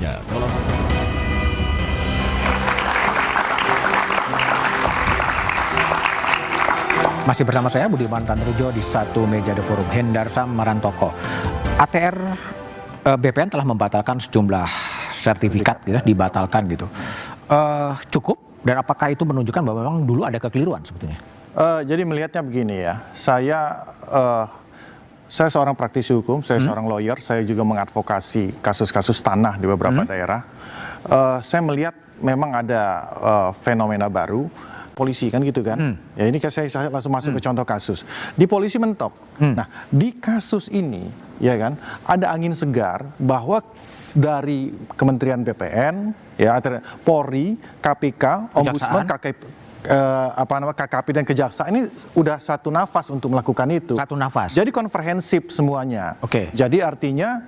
Ya, kalau Masih bersama saya Budiman Tanrujo di satu meja The Forum. Hendarsam Marantoko. ATR BPN telah membatalkan sejumlah sertifikat gitu, dibatalkan gitu. Cukup, dan apakah itu menunjukkan bahwa memang dulu ada kekeliruan sebetulnya? Jadi melihatnya begini ya, saya seorang praktisi hukum, saya seorang lawyer, saya juga mengadvokasi kasus-kasus tanah di beberapa daerah. Saya melihat memang ada fenomena baru. Polisi kan gitu kan, ya ini saya langsung masuk ke contoh kasus di polisi mentok. Nah di kasus ini ya kan ada angin segar bahwa dari Kementerian BPN, ya Polri, KPK, Ombudsman, KKP dan Kejaksaan ini udah satu nafas untuk melakukan itu. Satu nafas. Jadi komprehensif semuanya. Oke. Jadi artinya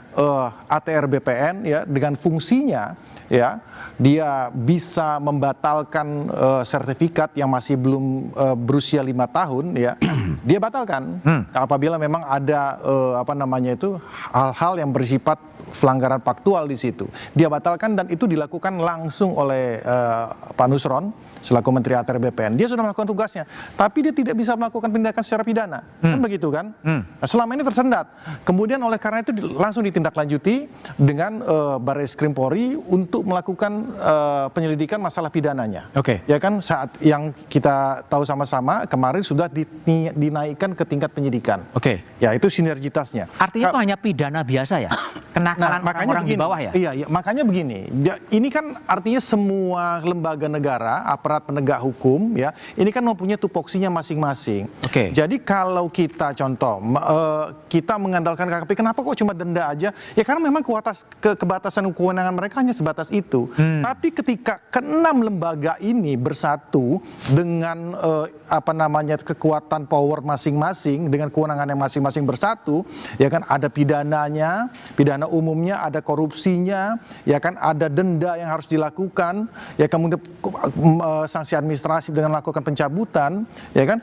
ATR BPN ya dengan fungsinya ya dia bisa membatalkan sertifikat yang masih belum berusia 5 tahun ya dia batalkan apabila memang ada hal-hal yang bersifat pelanggaran faktual di situ dia batalkan, dan itu dilakukan langsung oleh Pak Nusron selaku Menteri ATR BPN. Dia sudah melakukan tugasnya, tapi dia tidak bisa melakukan tindakan secara pidana, kan begitu kan? Nah, selama ini tersendat. Kemudian oleh karena itu langsung ditindaklanjuti dengan Barreskrim Polri untuk melakukan penyelidikan masalah pidananya. Oke. Ya kan, saat yang kita tahu sama-sama kemarin sudah dinaikkan ke tingkat penyidikan. Oke. Ya itu sinergitasnya. Artinya itu hanya pidana biasa ya? Kenakalan orang-orang di bawah ya? Iya, makanya begini. Ini kan artinya semua lembaga negara, aparat penegak hukum, ya, ini kan mempunyai tupoksinya masing-masing. Oke. Jadi kalau kita contoh, kita mengandalkan KKP, kenapa kok cuma denda aja? Ya karena memang kebatasan kewenangan mereka hanya sebatas itu. Tapi ketika keenam lembaga ini bersatu dengan kekuatan power masing-masing, dengan kewenangan yang masing-masing bersatu, ya kan ada pidananya, pidana umumnya, ada korupsinya, ya kan ada denda yang harus dilakukan, ya kemudian sanksi administrasi dengan melakukan pencabutan, ya kan,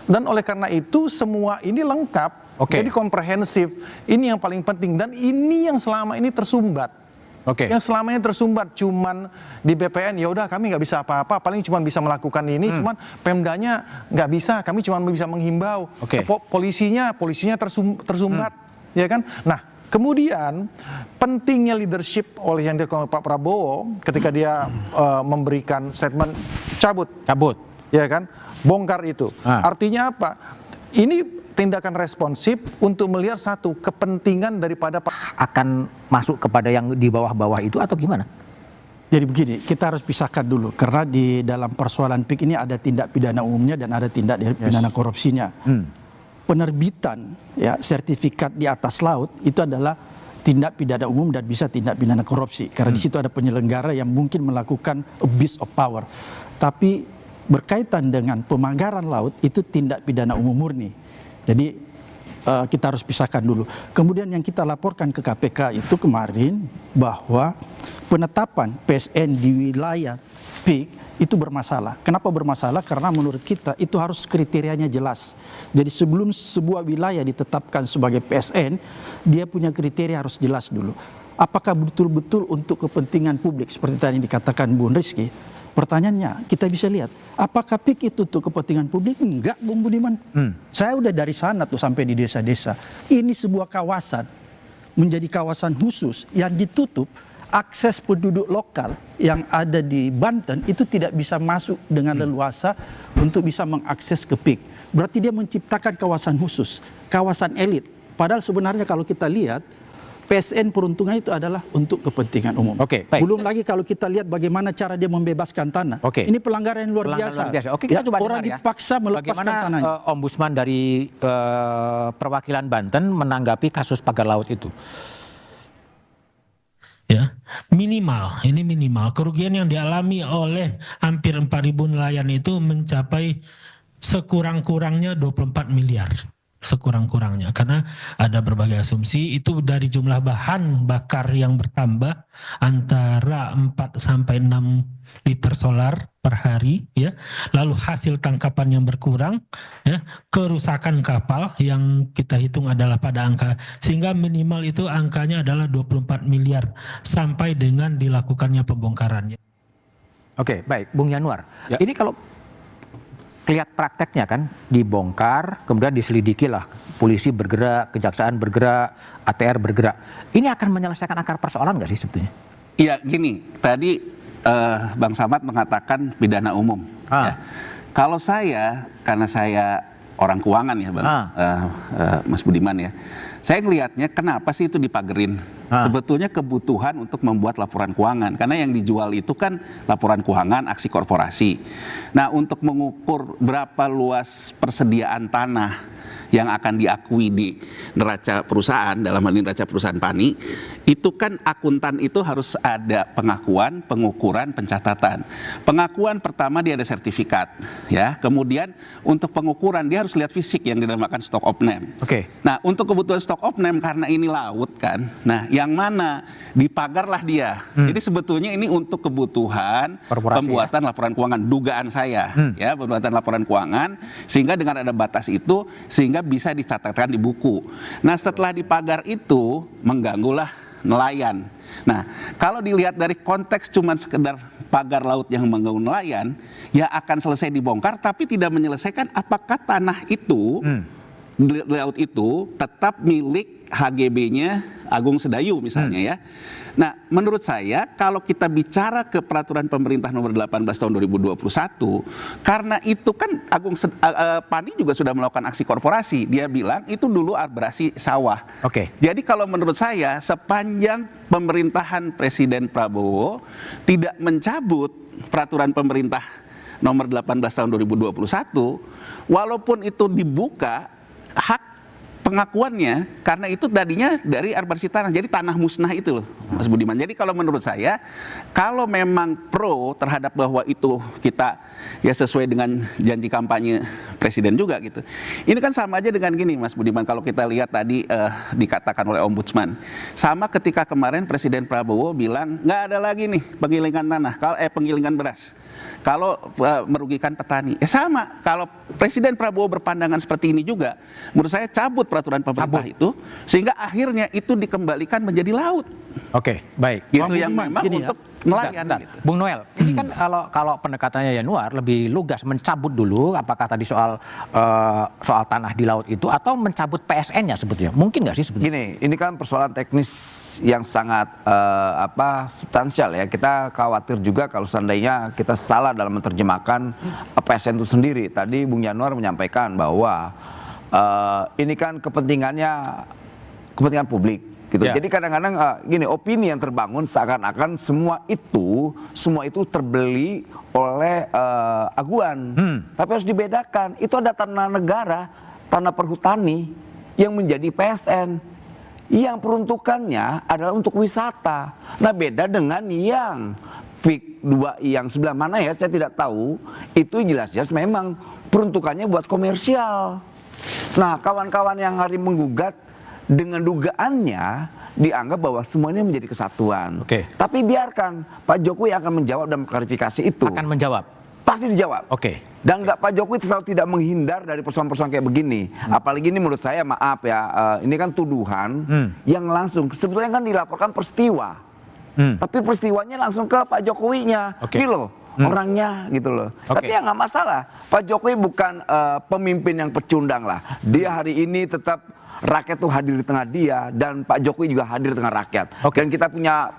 dan oleh karena itu semua ini lengkap. Oke. Jadi komprehensif. Ini yang paling penting, dan ini yang selama ini tersumbat. Oke. Yang selama ini tersumbat cuman di BPN, ya udah kami nggak bisa apa-apa, paling cuma bisa melakukan ini, cuman Pemdanya nggak bisa, kami cuma bisa menghimbau. Oke. Polisinya tersumbat, ya kan. Nah, kemudian pentingnya leadership yang dilakukan oleh Pak Prabowo ketika dia memberikan statement cabut, ya kan, bongkar itu. Artinya apa? Ini tindakan responsif untuk melihat satu kepentingan daripada Akan masuk kepada yang di bawah-bawah itu atau gimana? Jadi begini, kita harus pisahkan dulu karena di dalam persoalan PIK ini ada tindak pidana umumnya dan ada tindak pidana korupsinya. Penerbitan ya sertifikat di atas laut itu adalah tindak pidana umum dan bisa tindak pidana korupsi karena di situ ada penyelenggara yang mungkin melakukan abuse of power. Tapi berkaitan dengan pelanggaran laut itu tindak pidana umum murni. Jadi kita harus pisahkan dulu. Kemudian yang kita laporkan ke KPK itu kemarin bahwa penetapan PSN di wilayah PIK itu bermasalah. Kenapa bermasalah? Karena menurut kita itu harus kriterianya jelas. Jadi sebelum sebuah wilayah ditetapkan sebagai PSN, dia punya kriteria harus jelas dulu. Apakah betul-betul untuk kepentingan publik seperti tadi dikatakan Bung Rizky? Pertanyaannya kita bisa lihat, apakah PIK itu untuk kepentingan publik? Enggak, Bung Budiman. Saya udah dari sana tuh sampai di desa-desa. Ini sebuah kawasan, menjadi kawasan khusus yang ditutup. Akses penduduk lokal yang ada di Banten itu tidak bisa masuk dengan leluasa untuk bisa mengakses ke PIK. Berarti dia menciptakan kawasan khusus, kawasan elit. Padahal sebenarnya kalau kita lihat, PSN peruntungannya itu adalah untuk kepentingan umum. Oke, baik. Belum lagi kalau kita lihat bagaimana cara dia membebaskan tanah. Oke. Ini pelanggaran yang luar biasa. Oke, kita coba orang dengar ya. dipaksa melepaskan Bagaimana tanahnya. Ombudsman dari perwakilan Banten menanggapi kasus pagar laut itu? ya ini minimal kerugian yang dialami oleh hampir 4.000 nelayan itu mencapai sekurang-kurangnya 24 miliar. sekurang-kurangnya, karena ada berbagai asumsi itu dari jumlah bahan bakar yang bertambah antara 4 sampai 6 liter solar per hari ya, lalu hasil tangkapan yang berkurang ya, kerusakan kapal yang kita hitung adalah pada angka, sehingga minimal itu angkanya adalah 24 miliar sampai dengan dilakukannya pembongkarannya. Oke, baik, Bung Yanuar. Ya. Ini kalau lihat prakteknya kan, dibongkar, kemudian diselidiki lah, polisi bergerak, kejaksaan bergerak, ATR bergerak. Ini akan menyelesaikan akar persoalan nggak sih sebetulnya? Iya, gini, tadi Bang Samad mengatakan pidana umum. Ya. Kalau saya, karena saya orang keuangan ya Bang, Mas Budiman ya, saya ngelihatnya kenapa sih itu dipagerin? Sebetulnya kebutuhan untuk membuat laporan keuangan, karena yang dijual itu kan laporan keuangan aksi korporasi. Nah, untuk mengukur berapa luas persediaan tanah yang akan diakui di neraca perusahaan, dalam hal ini neraca perusahaan PANI, itu kan akuntan itu harus ada pengakuan, pengukuran, pencatatan. Pengakuan pertama dia ada sertifikat, ya. Kemudian untuk pengukuran dia harus lihat fisik yang dinamakan stock of name. Oke. Nah, untuk kebutuhan stock of name karena ini laut kan, nah yang mana dipagarlah dia. Jadi sebetulnya ini untuk kebutuhan Korporasi, pembuatan laporan keuangan, dugaan saya, ya, pembuatan laporan keuangan, sehingga dengan ada batas itu sehingga bisa dicatatkan di buku. Nah, setelah dipagar itu mengganggulah nelayan. Nah, kalau dilihat dari konteks cuman sekedar pagar laut yang mengganggu nelayan, ya akan selesai dibongkar, tapi tidak menyelesaikan apakah tanah itu di laut itu tetap milik HGB-nya Agung Sedayu misalnya ya. Nah, menurut saya kalau kita bicara ke peraturan pemerintah nomor 18 tahun 2021, karena itu kan PANI juga sudah melakukan aksi korporasi. Dia bilang itu dulu arbrasi sawah. Oke. Jadi kalau menurut saya sepanjang pemerintahan Presiden Prabowo tidak mencabut peraturan pemerintah nomor 18 tahun 2021, walaupun itu dibuka hak pengakuannya, karena itu tadinya dari arbrasi tanah, jadi tanah musnah itu loh Mas Budiman. Jadi kalau menurut saya, kalau memang pro terhadap bahwa itu kita ya sesuai dengan janji kampanye Presiden juga gitu. Ini kan sama aja dengan gini Mas Budiman, kalau kita lihat tadi dikatakan oleh Ombudsman, sama ketika kemarin Presiden Prabowo bilang nggak ada lagi nih penggilingan tanah, penggilingan beras kalau merugikan petani. Sama, kalau Presiden Prabowo berpandangan seperti ini juga, menurut saya cabut peraturan pemerintah itu, sehingga akhirnya itu dikembalikan menjadi laut. Oke, baik. Gitu yang memang untuk nelayan. Gitu. Bung Noel, ini kan kalau pendekatannya Yanuar lebih lugas, mencabut dulu, apakah tadi soal tanah di laut itu atau mencabut PSN-nya sebetulnya? Mungkin nggak sih sebetulnya? Gini, ini kan persoalan teknis yang sangat substansial ya. Kita khawatir juga kalau seandainya kita salah dalam menerjemahkan PSN itu sendiri. Tadi Bung Yanuar menyampaikan bahwa ini kan kepentingan publik. Gitu. Ya. Jadi kadang-kadang gini, opini yang terbangun seakan-akan semua itu terbeli oleh aguan. Tapi harus dibedakan, itu ada tanah negara, tanah perhutani yang menjadi PSN, yang peruntukannya adalah untuk wisata. Nah, beda dengan yang PIK 2 yang sebelah mana ya, saya tidak tahu. Itu jelas-jelas memang peruntukannya buat komersial. Nah, kawan-kawan yang hari menggugat dengan dugaannya dianggap bahwa semuanya menjadi kesatuan. Oke. Tapi biarkan Pak Jokowi akan menjawab dan klarifikasi itu. Akan menjawab. Pasti dijawab. Oke. Dan Pak Jokowi selalu tidak menghindar dari persoalan-persoalan kayak begini. Apalagi ini menurut saya, maaf ya, ini kan tuduhan yang langsung. Sebetulnya kan dilaporkan peristiwa. Tapi peristiwanya langsung ke Pak Jokowinya. Oke. Gitu loh. Orangnya gitu loh. Tapi ya nggak masalah. Pak Jokowi bukan pemimpin yang pecundang lah. Dia hari ini tetap rakyat tuh hadir di tengah dia, dan Pak Jokowi juga hadir di tengah rakyat. Dan kita punya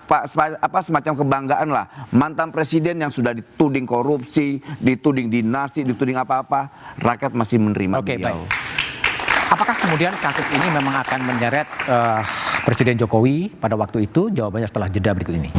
semacam kebanggaan lah, mantan presiden yang sudah dituding korupsi, dituding dinasti, dituding apa-apa, rakyat masih menerima beliau. Baik. Apakah kemudian kasus ini memang akan menyeret Presiden Jokowi pada waktu itu? Jawabannya setelah jeda berikut ini.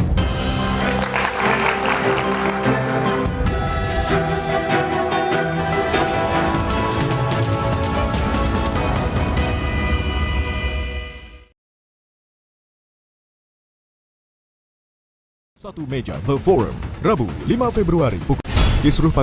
Satu Meja The Forum, Rabu 5 Februari, pukul kisruh pagi.